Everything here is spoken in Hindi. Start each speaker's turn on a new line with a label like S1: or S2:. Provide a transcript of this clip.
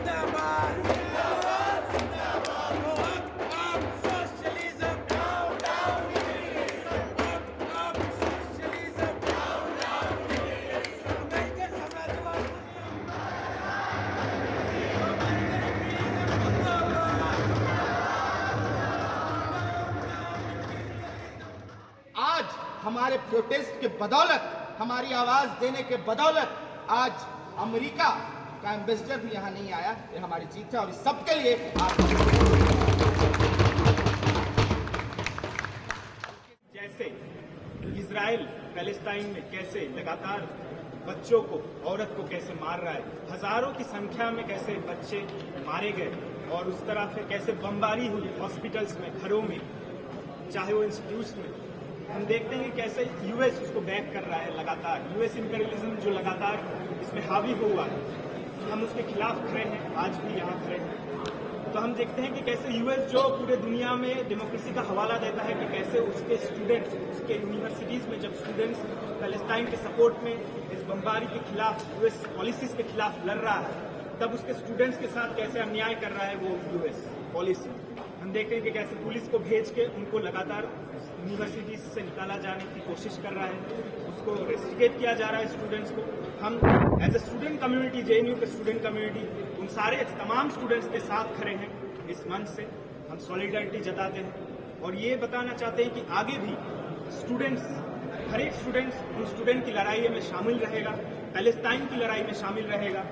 S1: आज हमारे प्रोटेस्ट के बदौलत, हमारी आवाज देने के बदौलत आज अमेरिका का एम्बेसडर भी यहाँ नहीं आया। ये हमारी जीत है और इस सबके लिए
S2: जैसे इजराइल पैलेस्टाइन में कैसे लगातार बच्चों को, औरत को कैसे मार रहा है, हजारों की संख्या में कैसे बच्चे मारे गए और उस तरह से कैसे बमबारी हुई हॉस्पिटल्स में, घरों में, चाहे वो इंस्टीट्यूट्स में। हम देखते हैं कि कैसे यूएस उसको बैक कर रहा है लगातार, यूएस इंपेरियलिज्म जो लगातार इसमें हावी हुआ है, हम उसके खिलाफ खड़े हैं, आज भी यहाँ खड़े हैं। तो हम देखते हैं कि कैसे यूएस जो पूरे दुनिया में डेमोक्रेसी का हवाला देता है, कि कैसे उसके स्टूडेंट्स, उसके यूनिवर्सिटीज में जब स्टूडेंट्स पैलेस्टाइन के सपोर्ट में इस बमबारी के खिलाफ, यूएस पॉलिसीज के खिलाफ लड़ रहा है, तब उसके स्टूडेंट्स के साथ कैसे अन्याय कर रहा है वो यूएस पॉलिसी। हम देखते हैं कि कैसे पुलिस को भेज के उनको लगातार यूनिवर्सिटीज से निकाला जाने की कोशिश कर रहा है, उसको रेस्ट्रिकेट किया जा रहा है स्टूडेंट्स को। हम as a student community, JNU के स्टूडेंट कम्युनिटी, उन सारे तमाम स्टूडेंट्स के साथ खड़े हैं। इस मंच से हम सॉलिडारिटी जताते हैं और ये बताना चाहते हैं कि आगे भी स्टूडेंट्स, हर एक स्टूडेंट्स उन स्टूडेंट की लड़ाई में शामिल रहेगा, पैलेस्टाइन की लड़ाई में शामिल रहेगा